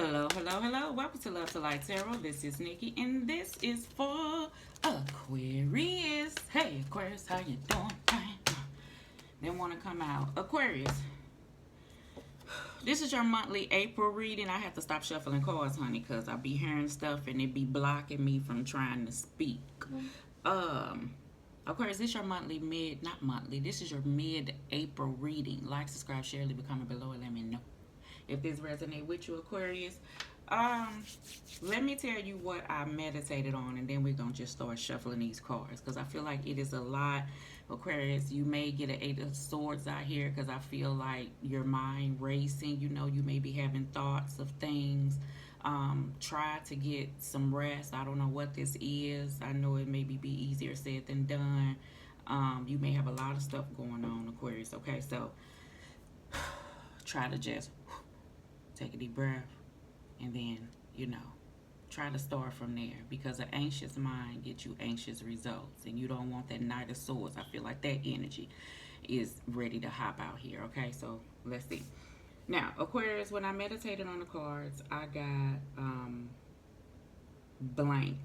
Hello, hello, hello. Welcome to Love to Light Tarot. This is Nikki, and this is for Aquarius. Hey, Aquarius, how you doing? They want to come out. Aquarius, this is your monthly April reading. I have to stop shuffling cards, honey, because I be hearing stuff and it be blocking me from trying to speak. Aquarius, this is your not monthly, this is your mid-April reading. Like, subscribe, share, leave a comment below, and let me know if this resonates with you, Aquarius. Let me tell you what I meditated on, and then we're going to just start shuffling these cards, because I feel like it is a lot. Aquarius, you may get an Eight of Swords out here, because I feel like your mind racing. You know, you may be having thoughts of things. Try to get some rest. I don't know what this is. I know it may be easier said than done. You may have a lot of stuff going on, Aquarius. Okay, so try to just take a deep breath, and then, try to start from there, because an anxious mind gets you anxious results, and you don't want that Knight of Swords. I feel like that energy is ready to hop out here. Okay, so let's see. Now, Aquarius, when I meditated on the cards, I got blank.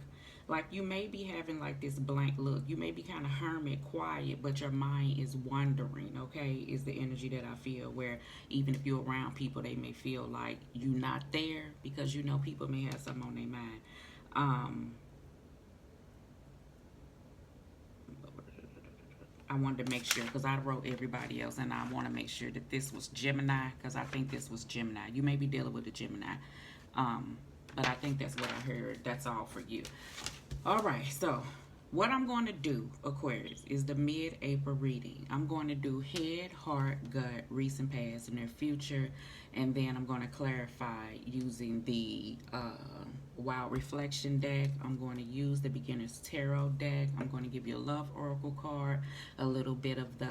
Like, you may be having like this blank look. You may be kind of hermit, quiet, but your mind is wandering, okay? Is the energy that I feel, where even if you're around people, they may feel like you're not there, because people may have something on their mind. I wanted to make sure, because I wrote everybody else, and I want to make sure that this was Gemini, because I think this was Gemini. You may be dealing with a Gemini. But I think that's what I heard. That's all for you. All right, so what I'm going to do, Aquarius, is the mid-April reading. I'm going to do head, heart, gut, recent past, and their future. And then I'm going to clarify using the Wild Reflection deck. I'm going to use the Beginner's Tarot deck. I'm going to give you a Love Oracle card, a little bit of the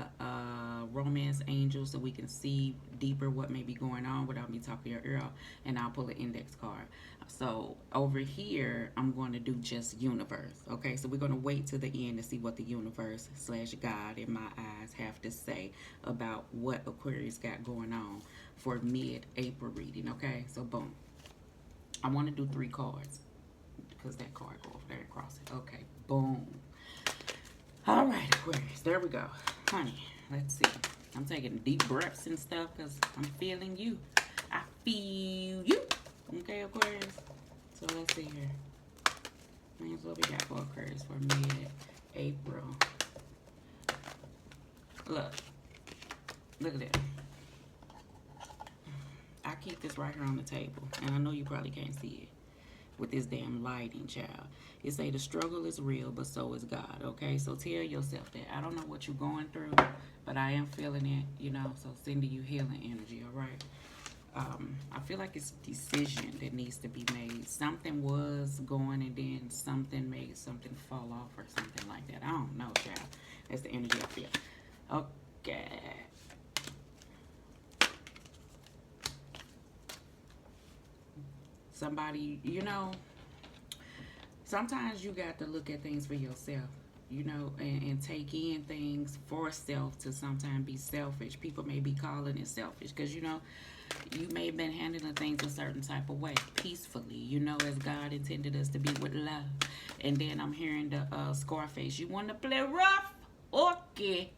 Romance Angel, so we can see deeper what may be going on without me talking your ear off. And I'll pull an index card. So over here, I'm going to do just universe. Okay, so we're going to wait to the end to see what the universe / God in my eyes have to say about what Aquarius got going on for mid-April reading. Okay, so boom. I want to do 3 cards, because that card go over there and cross it. Okay, boom. All right, Aquarius, there we go. Honey, let's see. I'm taking deep breaths and stuff, because I'm feeling you. I feel you. Okay, Aquarius. So let's see here. That's what we got for Aquarius for mid-April. Look at that. I keep this right here on the table, and I know you probably can't see it with this damn lighting, child. It say the struggle is real, but so is God. Okay, so tell yourself that. I don't know what you're going through, but I am feeling it. So sending you healing energy. All right. I feel like it's a decision that needs to be made. Something was going, and then something made something fall off or something like that. I don't know, child. That's the energy I feel. Okay. Somebody, sometimes you got to look at things for yourself, and take in things for self to sometimes be selfish. People may be calling it selfish, because, you may have been handling things a certain type of way, peacefully, as God intended us to be, with love. And then I'm hearing the Scarface, you want to play rough? Okay.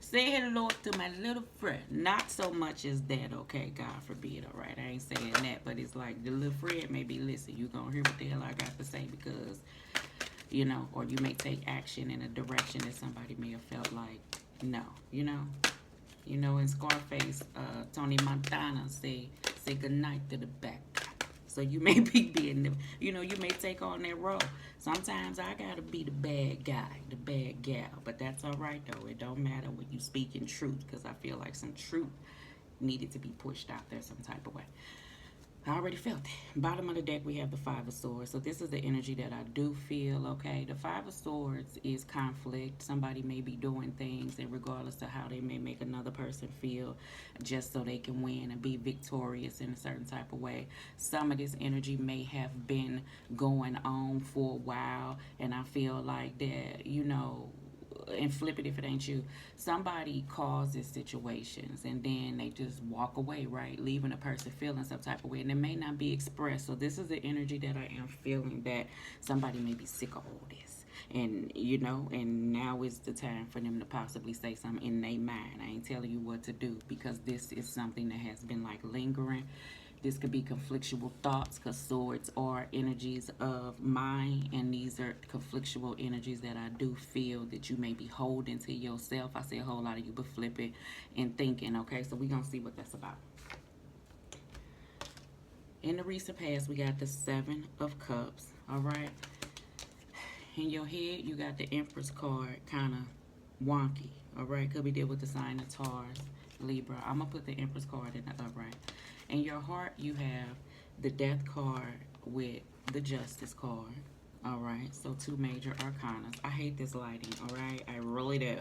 Say hello to my little friend. Not so much as that, okay? God forbid, all right? I ain't saying that, but it's like the little friend may be, listen, you gonna hear what the hell I got to say, because, or you may take action in a direction that somebody may have felt like, no, in Scarface, Tony Montana say goodnight to the back. So you may be being, you may take on that role. Sometimes I gotta be the bad guy, the bad gal, but that's all right though. It don't matter when you speak in truth, because I feel like some truth needed to be pushed out there some type of way. I already felt it. Bottom of the deck, we have the Five of Swords. So this is the energy that I do feel, okay? The Five of Swords is conflict. Somebody may be doing things, and regardless of how they may make another person feel, just so they can win and be victorious in a certain type of way. Some of this energy may have been going on for a while, and I feel like that, and flip it if it ain't you. Somebody causes situations and then they just walk away, right? Leaving a person feeling some type of way. And it may not be expressed. So this is the energy that I am feeling, that somebody may be sick of all this. And, you know, and now is the time for them to possibly say something in their mind. I ain't telling you what to do, because this is something that has been like lingering. This could be conflictual thoughts, because swords are energies of mind, and these are conflictual energies that I do feel that you may be holding to yourself. I say a whole lot of you, but flip it and thinking, okay? So we're going to see what that's about. In the recent past, we got the Seven of Cups, all right? In your head, you got the Empress card, kind of wonky, all right? Could be deal with the sign of Taurus, Libra. I'm going to put the Empress card in the upright. In your heart, you have the Death card with the Justice card. All right, so two major arcanas. I hate this lighting, all right? I really do.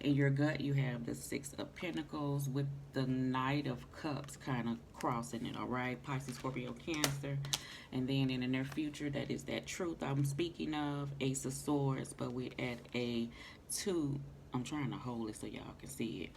In your gut, you have the Six of Pentacles with the Knight of Cups kind of crossing it, all right? Pisces, Scorpio, Cancer. And then in the near future, that is that truth I'm speaking of, Ace of Swords, but we're at a 2. I'm trying to hold it so y'all can see it.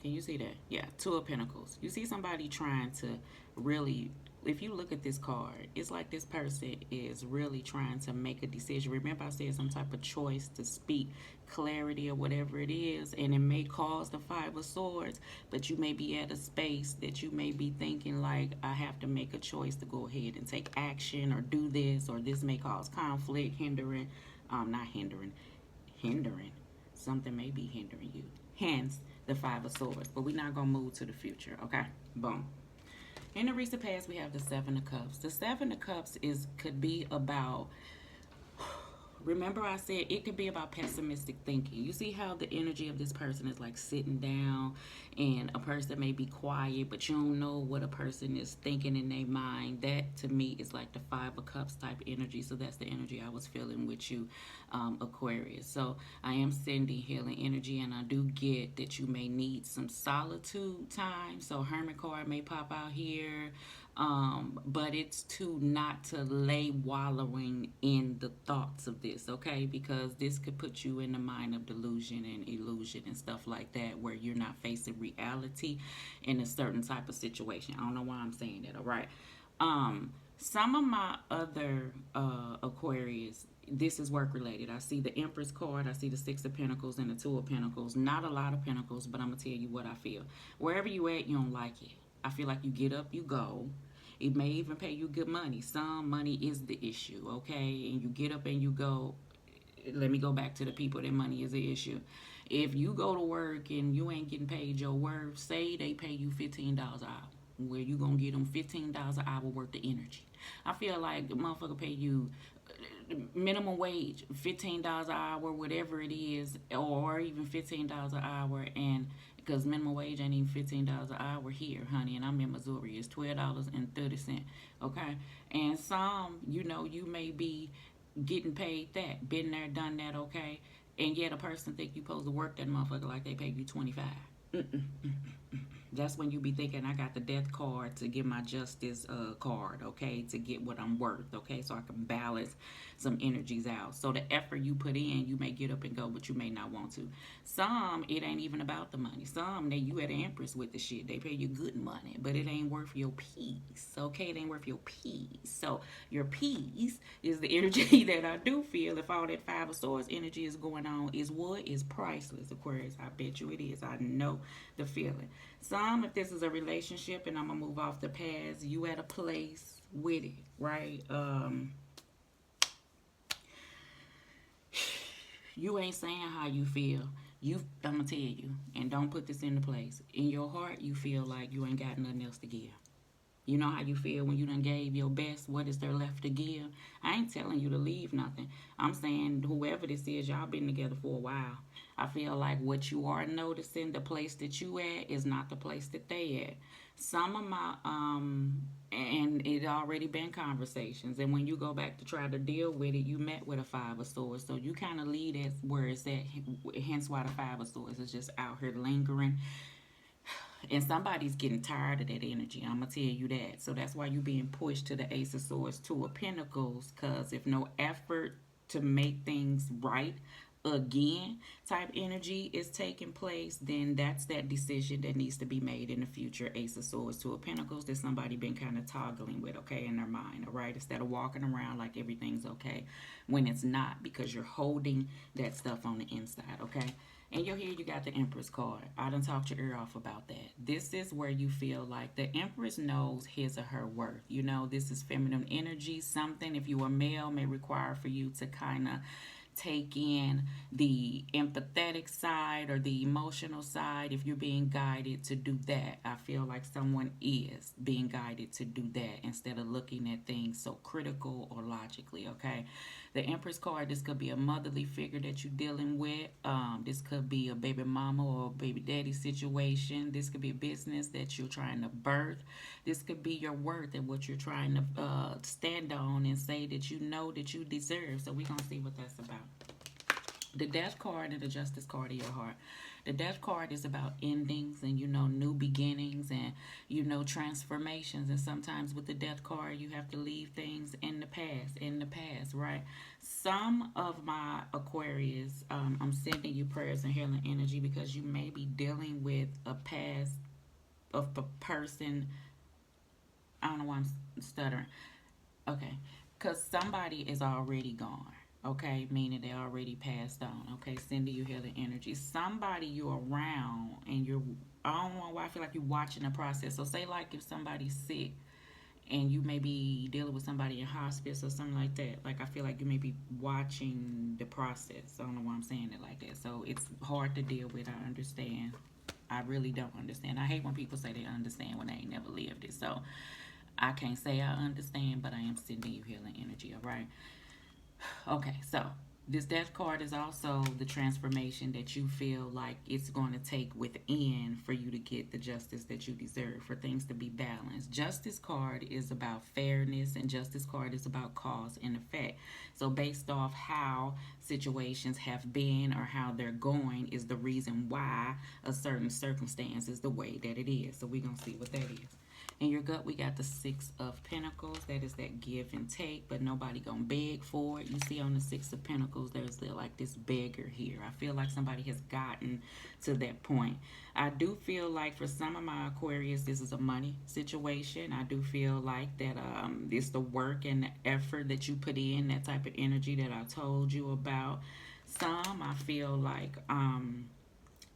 Can you see that? Yeah, Two of Pentacles. You see somebody trying to really, if you look at this card, it's like this person is really trying to make a decision. Remember I said some type of choice to speak clarity or whatever it is, and it may cause the Five of Swords, but you may be at a space that you may be thinking like, I have to make a choice to go ahead and take action or do this, or this may cause conflict, hindering, not hindering, something may be hindering you. Hence, the Five of Swords. But we're not going to move to the future, okay? Boom. In the recent past, we have the Seven of Cups. The Seven of Cups could be about, remember I said it could be about pessimistic thinking. You see how the energy of this person is like sitting down, and a person may be quiet, but you don't know what a person is thinking in their mind. That to me is like the Five of Cups type energy. So that's the energy I was feeling with you, Aquarius. So I am sending healing energy, and I do get that you may need some solitude time. So Hermit card may pop out here. But it's not to lay wallowing in the thoughts of this, okay? Because this could put you in the mind of delusion and illusion and stuff like that, where you're not facing reality in a certain type of situation. I don't know why I'm saying that, all right? Some of my other Aquarius, this is work related. I see the Empress card, I see the Six of Pentacles and the Two of Pentacles. Not a lot of Pentacles, but I'm gonna tell you what I feel. Wherever you at, you don't like it. I feel like you get up, you go. It may even pay you good money. Some money is the issue, okay? And you get up and you go. Let me go back to the people that money is the issue. If you go to work and you ain't getting paid your worth, say they pay you $15 an hour, where you gonna get them $15 an hour worth of energy. I feel like the motherfucker pay you minimum wage, $15 an hour, whatever it is, or even $15 an hour, and because minimum wage ain't even $15 an hour here, honey, and I'm in Missouri. It's $12.30, okay? And some, you know, you may be getting paid that, been there, done that, okay? And yet a person think you supposed to work that motherfucker like they pay you 25. That's when you be thinking, I got the Death card to get my Justice card, okay, to get what I'm worth, okay, so I can balance some energies out. So the effort you put in, you may get up and go, but you may not want to. Some, it ain't even about the money. Some, you at an Empress with the shit. They pay you good money, but it ain't worth your peace, okay? It ain't worth your peace. So your peace is the energy that I do feel. If all that Five of Swords energy is going on, is what is priceless, Aquarius. I bet you it is. I know the feeling. Some, if this is a relationship, and I'm going to move off the past, you at a place with it, right? You ain't saying how you feel. I'm going to tell you, and don't put this into place. In your heart, you feel like you ain't got nothing else to give. You know how you feel when you done gave your best? What is there left to give? I ain't telling you to leave nothing. I'm saying whoever this is, y'all been together for a while. I feel like what you are noticing, the place that you at is not the place that they at. Some of my, and it already been conversations. And when you go back to try to deal with it, you met with a Five of Swords. So you kind of lead at where it's at. Hence why the Five of Swords is just out here lingering. And somebody's getting tired of that energy. I'm going to tell you that. So that's why you're being pushed to the Ace of Swords, Two of Pentacles. Because if no effort to make things right again type energy is taking place, then that's that decision that needs to be made in the future. Ace of Swords, Two of Pentacles, that somebody been kind of toggling with, okay, in their mind, all right? Instead of walking around like everything's okay when it's not, because you're holding that stuff on the inside, okay? And you're here, you got the Empress card. I done talked your ear off about that. This is where you feel like the Empress knows his or her worth. You know, this is feminine energy. Something, if you are male, may require for you to kind of take in the empathetic side or the emotional side. If you're being guided to do that, I feel like someone is being guided to do that instead of looking at things so critical or logically, okay? The Empress card, this could be a motherly figure that you're dealing with. This could be a baby mama or a baby daddy situation. This could be a business that you're trying to birth. This could be your worth and what you're trying to stand on and say that you know that you deserve. So we're going to see what that's about. The Death card and the Justice card of your heart. The Death card is about endings and, you know, new beginnings and, you know, transformations. And sometimes with the Death card, you have to leave things in the past, right? Some of my Aquarius, I'm sending you prayers and healing energy because you may be dealing with a past of a person. I don't know why I'm stuttering. Okay. Because somebody is already gone. Okay, meaning they already passed on. Okay, sending you healing energy. Somebody you're around and you're, I don't know why I feel like you're watching the process. So say like if somebody's sick and you may be dealing with somebody in hospice or something like that. Like I feel like you may be watching the process. I don't know why I'm saying it like that. So it's hard to deal with. I understand. I really don't understand. I hate when people say they understand when they ain't never lived it. So I can't say I understand, but I am sending you healing energy, all right? Okay, so this Death card is also the transformation that you feel like it's going to take within for you to get the justice that you deserve, for things to be balanced. Justice card is about fairness, and Justice card is about cause and effect. So based off how situations have been or how they're going is the reason why a certain circumstance is the way that it is. So we're going to see what that is. In your gut, we got the Six of Pentacles. That is that give and take, but nobody gonna beg for it. You see on the Six of Pentacles, there's like this beggar here. I feel like somebody has gotten to that point. I do feel like for some of my Aquarius, this is a money situation. I do feel like that it's the work and the effort that you put in, that type of energy that I told you about. Some, I feel like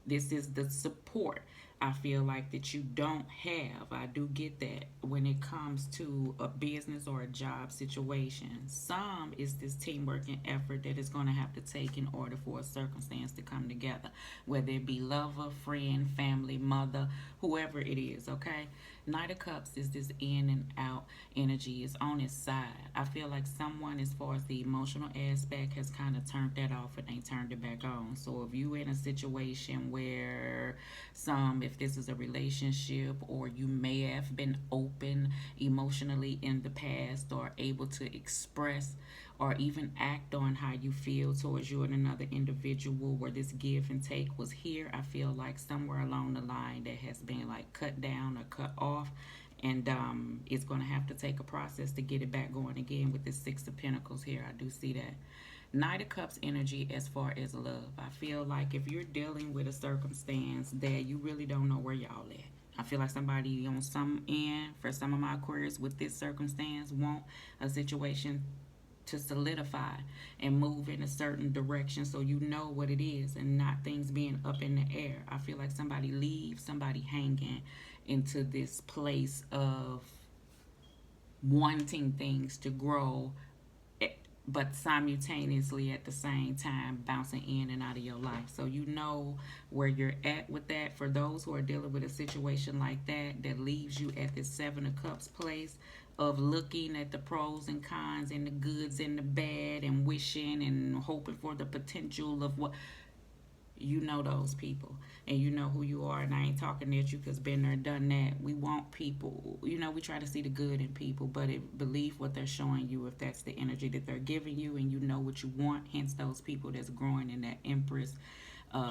this is the support I feel like that you don't have. I do get that when it comes to a business or a job situation. Some is this teamwork and effort that is going to have to take in order for a circumstance to come together, whether it be lover, friend, family, mother, whoever it is, okay? Knight of Cups is this in and out energy. Is on its side. I feel like someone, as far as the emotional aspect, has kind of turned that off and they turned it back on. So if you in a situation where if this is a relationship or you may have been open emotionally in the past or able to express or even act on how you feel towards you and another individual where this give and take was here, I feel like somewhere along the line that has been like cut down or cut off, and it's going to have to take a process to get it back going again with this Six of Pentacles here. I do see that. Knight of Cups energy as far as love. I feel like if you're dealing with a circumstance that you really don't know where y'all at. I feel like somebody on some end, for some of my Aquarius with this circumstance, want a situation to solidify and move in a certain direction so you know what it is and not things being up in the air. I feel like somebody leaves somebody hanging into this place of wanting things to grow, but simultaneously at the same time bouncing in and out of your life. So you know where you're at with that. For those who are dealing with a situation like that, that leaves you at this Seven of Cups place of looking at the pros and cons and the goods and the bad and wishing and hoping for the potential of what, you know, those people and you know who you are. And I ain't talking at you because been there, done that. We want people, you know, we try to see the good in people, but believe what they're showing you if that's the energy that they're giving you, and you know what you want. Hence those people that's growing in that Empress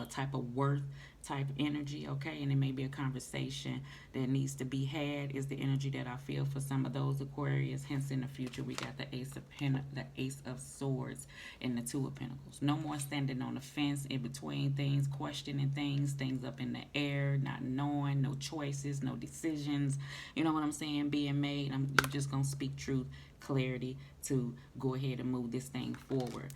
type of worth type energy, okay? And it may be a conversation that needs to be had is the energy that I feel for some of those Aquarius. Hence, in the future, we got the the Ace of Swords and the Two of Pentacles. No more standing on the fence in between things, questioning things up in the air, not knowing, no choices, no decisions. You know what I'm saying? Being made. You're just gonna speak truth, clarity to go ahead and move this thing forward.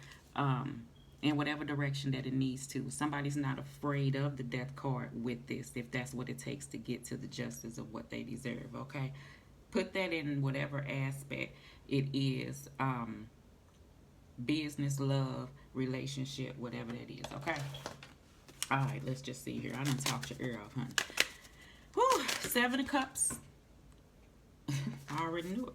In whatever direction that it needs to. Somebody's not afraid of the death card with this, if that's what it takes to get to the justice of what they deserve, okay? Put that in whatever aspect it is, business, love, relationship, whatever that is, okay? All right, let's just see here. I done talked your ear off, honey. Whew, 7 of Cups. I already knew it.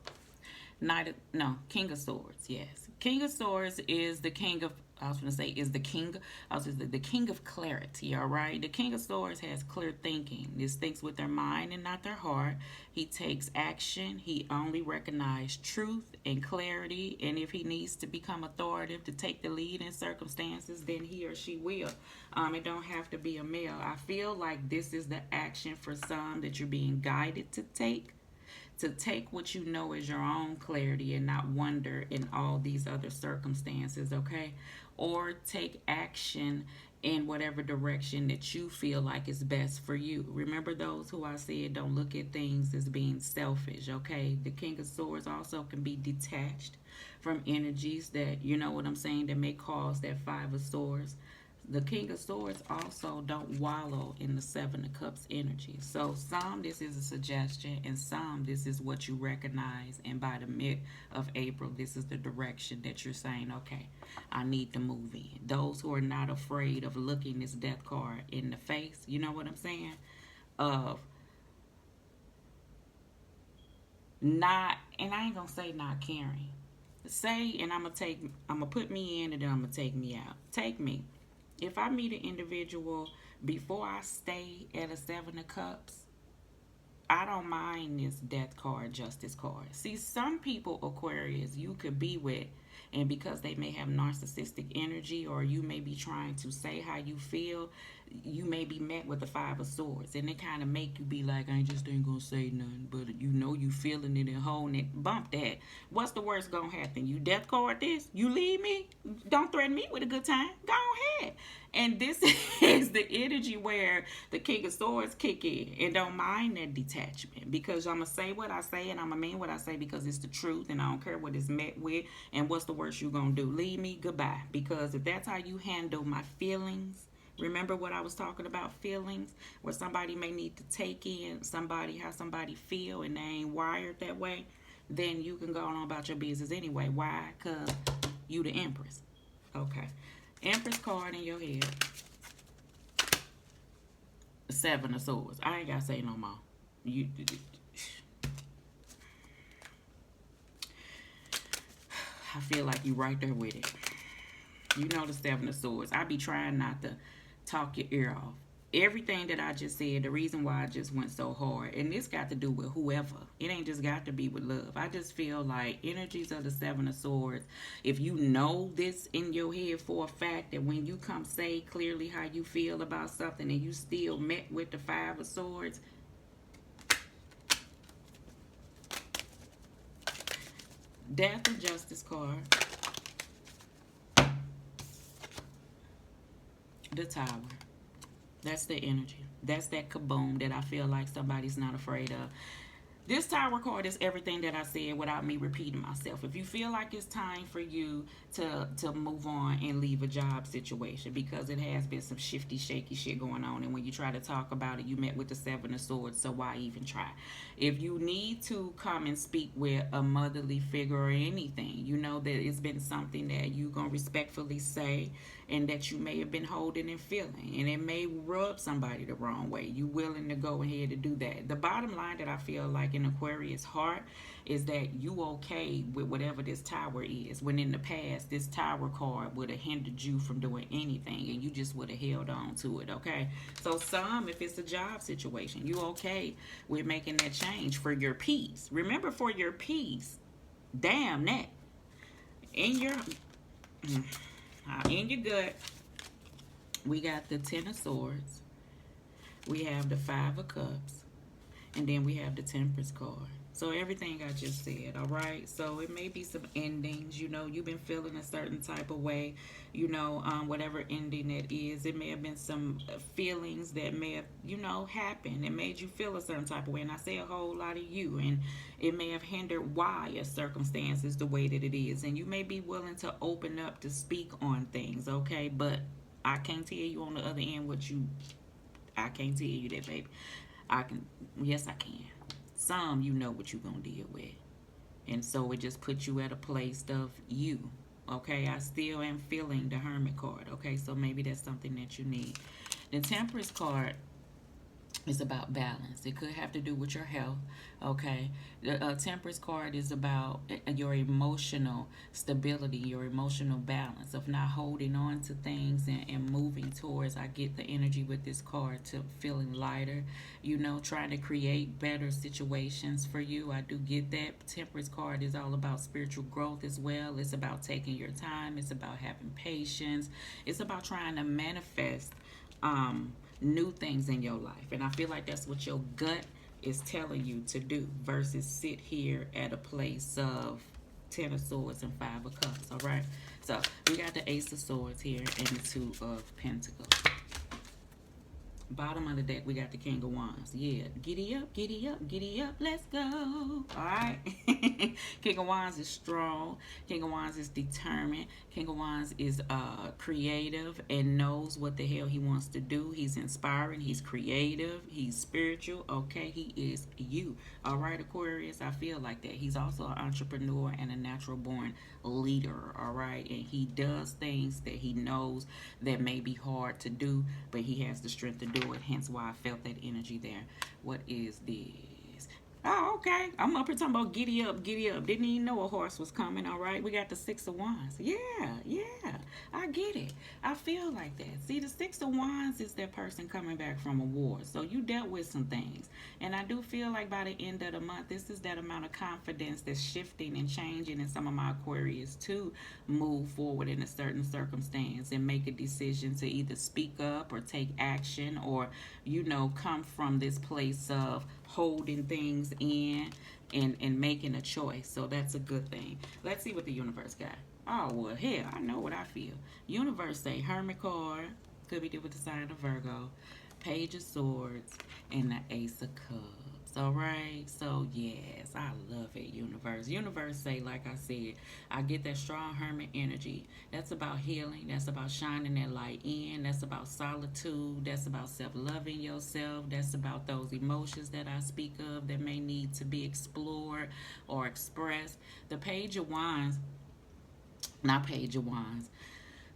King of Swords, yes. King of Swords is the king of, the king of clarity, all right? The King of Swords has clear thinking. This thinks with their mind and not their heart. He takes action. He only recognizes truth and clarity, and if he needs to become authoritative to take the lead in circumstances, then he or she will. It don't have to be a male. I feel like this is the action for some that you're being guided to take. To take what you know as your own clarity and not wonder in all these other circumstances, okay? Or take action in whatever direction that you feel like is best for you. Remember those who I said don't look at things as being selfish, okay? The King of Swords also can be detached from energies that, you know what I'm saying, that may cause that 5 of Swords. The King of Swords also don't wallow in the 7 of Cups energy. So some, this is a suggestion, and some, this is what you recognize. And by the mid of April, this is the direction that you're saying, okay, I need to move in. Those who are not afraid of looking this death card in the face, you know what I'm saying? Of not, and I ain't gonna say not caring. Say, and I'm gonna put me in, and then I'm gonna take me out. Take me. If I meet an individual before I stay at a 7 of Cups, I don't mind this death card, justice card. See, some people, Aquarius, you could be with, and because they may have narcissistic energy, or you may be trying to say how you feel, you may be met with the 5 of Swords, and it kind of make you be like, I just ain't gonna say nothing, but you know you feeling it and holding it. Bump that. What's the worst gonna happen? You death card this? You leave me? Don't threaten me with a good time. Go ahead. And this is the energy where the King of Swords kick in, and don't mind that detachment, because I'm gonna say what I say and I'm gonna mean what I say, because it's the truth, and I don't care what it's met with. And what's the worst you gonna do? Leave me? Goodbye. Because if that's how you handle my feelings, remember what I was talking about, feelings, where somebody may need to take in somebody, how somebody feel, and they ain't wired that way, then you can go on about your business anyway. Why? Because you the Empress. Okay. Empress card in your head. 7 of Swords. I ain't gotta say no more. I feel like you right there with it. You know the 7 of Swords. I be trying not to talk your ear off. Everything that I just said, the reason why I just went so hard, and this got to do with whoever. It ain't just got to be with love. I just feel like energies of the 7 of Swords, if you know this in your head for a fact, that when you come say clearly how you feel about something and you still met with the 5 of Swords, Death and Justice card, the Tower. That's the energy. That's that kaboom that I feel like somebody's not afraid of. This Tower card is everything that I said without me repeating myself. If you feel like it's time for you to move on and leave a job situation, because it has been some shifty, shaky shit going on, and when you try to talk about it, you met with the 7 of Swords, so why even try? If you need to come and speak with a motherly figure or anything, you know that it's been something that you're going to respectfully say, and that you may have been holding and feeling, and it may rub somebody the wrong way. You willing to go ahead and do that. The bottom line that I feel like in Aquarius heart is that you okay with whatever this Tower is, when in the past this Tower card would have hindered you from doing anything, and you just would have held on to it, okay? So some, if it's a job situation, you okay with making that change for your peace. Remember, for your peace. Damn that. In your gut, we got the 10 of Swords, We have the Five of Cups. And then we have the Temperance card. So everything I just said, all right? So it may be some endings, you know, you've been feeling a certain type of way, you know, whatever ending it is. It may have been some feelings that may have, you know, happened and made you feel a certain type of way. And I say a whole lot of you, and it may have hindered why a circumstance is the way that it is. And you may be willing to open up to speak on things, okay? But I can't tell you on the other end what you, I can't tell you that, baby. I can, yes, I can. Some, you know what you're going to deal with. And so it just puts you at a place of you. Okay, I still am feeling the Hermit card. Okay, so maybe that's something that you need. The Temperance card is about balance. It could have to do with your health. Okay, the Temperance card is about your emotional stability, your emotional balance of not holding on to things and moving towards. I get the energy with this card to feeling lighter, you know, trying to create better situations for you. I do get that. Temperance card is all about spiritual growth as well. It's about taking your time. It's about having patience. It's about trying to manifest new things in your life. And I feel like that's what your gut is telling you to do versus sit here at a place of Ten of Swords and Five of Cups. All right. So we got the Ace of Swords here and the Two of Pentacles. Bottom of the deck, we got the King of Wands. Yeah, giddy up, giddy up, giddy up, let's go. All right. King of Wands is strong. King of Wands is determined. King of Wands is creative and knows what the hell he wants to do. He's inspiring. He's creative. He's spiritual. Okay, he is you. All right, Aquarius, I feel like that. He's also an entrepreneur and a natural born leader. All right, and he does things that he knows that may be hard to do, but he has the strength to do it. Hence why I felt that energy there. What is this? Oh, okay. I'm up here talking about giddy up, giddy up. Didn't even know a horse was coming, all right? We got the Six of Wands. Yeah, yeah. I get it. I feel like that. See, the Six of Wands is that person coming back from a war. So you dealt with some things. And I do feel like by the end of the month, this is that amount of confidence that's shifting and changing in some of my Aquarius to move forward in a certain circumstance and make a decision to either speak up or take action or, you know, come from this place of holding things in and making a choice. So that's a good thing. Let's see what the universe got. Oh, well, hell, I know what I feel. Universe say Hermit card. Could be did with the sign of Virgo. Page of Swords. And the Ace of Cups. All right. So, yes, I love it, universe. Universe say, like I said, I get that strong Hermit energy. That's about healing. That's about shining that light in. That's about solitude. That's about self-loving yourself. That's about those emotions that I speak of that may need to be explored or expressed. The Page of Wands, not Page of Wands.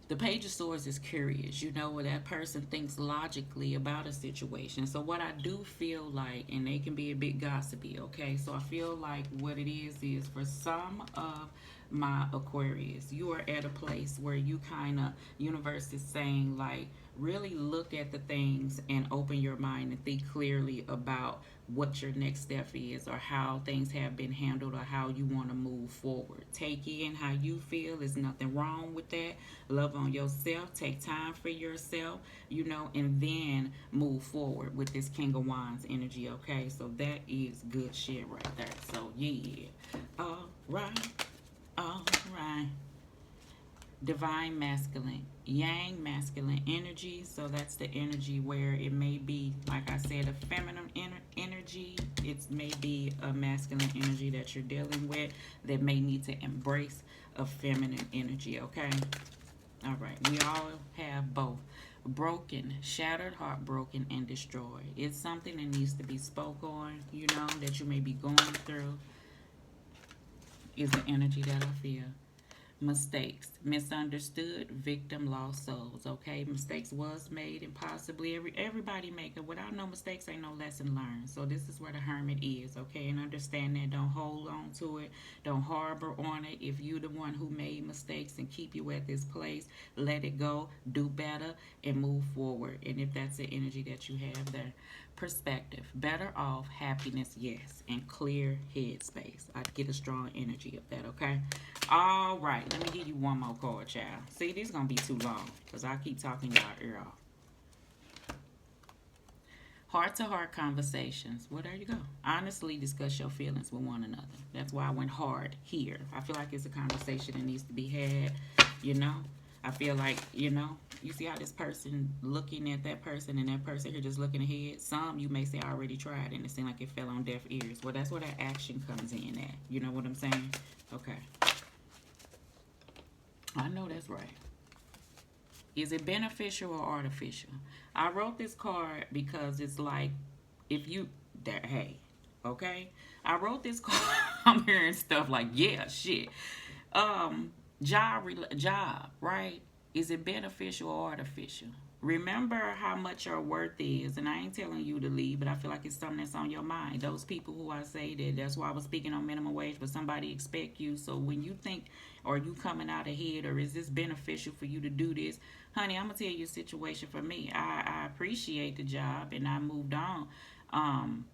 The Page of Swords is curious, you know, where that person thinks logically about a situation. So what I do feel like, and they can be a bit gossipy, okay? So I feel like what it is for some of my Aquarius, you are at a place where you kind of, universe is saying like, really look at the things and open your mind and think clearly about what your next step is or how things have been handled or how you want to move forward. Take in how you feel. There's nothing wrong with that. Love on yourself. Take time for yourself, you know, and then move forward with this King of Wands energy, okay? So that is good shit right there. So, yeah. All right. All right. Divine masculine, yang masculine energy. So that's the energy where it may be, like I said, a feminine energy. It may be a masculine energy that you're dealing with that may need to embrace a feminine energy, okay? All right, we all have both. Broken, shattered, heartbroken, and destroyed. It's something that needs to be spoke on, you know, that you may be going through is the energy that I feel. Mistakes, misunderstood, victim, lost souls. Okay, mistakes was made, and possibly everybody make it. Without no mistakes, ain't no lesson learned. So this is where the Hermit is. Okay, and understand that. Don't hold on to it. Don't harbor on it. If you the one who made mistakes and keep you at this place, let it go. Do better and move forward. And if that's the energy that you have there. Perspective, better off, happiness, yes, and clear head space. I get a strong energy of that, okay? All right, let me give you one more card, child. See, this is going to be too long because I keep talking y'all ear off. Heart-to-heart conversations. Well, there you go. Honestly discuss your feelings with one another. That's why I went hard here. I feel like it's a conversation that needs to be had, you know. I feel like, you see how this person looking at that person and that person here just looking ahead. Some you may say I already tried and it seemed like it fell on deaf ears. Well, that's where that action comes in at. You know what I'm saying? Okay. I know that's right. Is it beneficial or artificial? I wrote this card because it's like, if you, that, hey, okay? I wrote this card, I'm hearing stuff like, yeah, shit. Job, right? Is it beneficial or artificial? Remember how much your worth is, and I ain't telling you to leave, but I feel like it's something that's on your mind. Those people who I say that's why I was speaking on minimum wage, but somebody expect you. So when you think, are you coming out ahead, or is this beneficial for you to do this? Honey, I'm gonna tell you a situation for me. I appreciate the job and I moved on.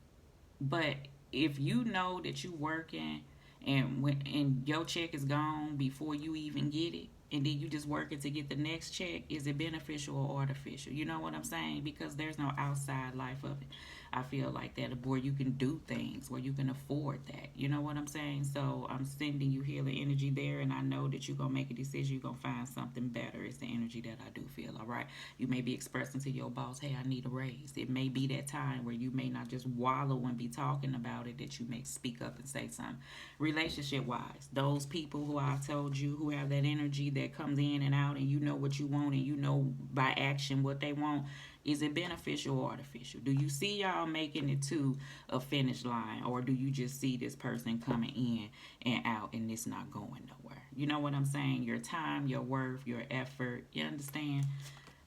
But if you know that you working and your check is gone before you even get it, and then you just working to get the next check, is it beneficial or artificial? You know what I'm saying? Because there's no outside life of it. I feel like that, where you can do things, where you can afford that. You know what I'm saying? So I'm sending you healing energy there, and I know that you're going to make a decision. You're going to find something better. It's the energy that I do feel, all right? You may be expressing to your boss, hey, I need a raise. It may be that time where you may not just wallow and be talking about it, that you may speak up and say something. Relationship-wise, those people who I've told you who have that energy that comes in and out, and you know what you want, and you know by action what they want, is it beneficial or artificial? Do you see y'all making it to a finish line, or do you just see this person coming in and out and it's not going nowhere? You know what I'm saying? Your time, your worth, your effort, you understand?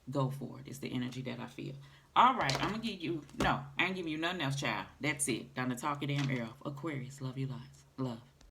Go for it. It's the energy that I feel. All right, I'm going to give you, no, I ain't giving you nothing else, child. That's it. Down to talk it damn air off. Aquarius, love you lots. Love.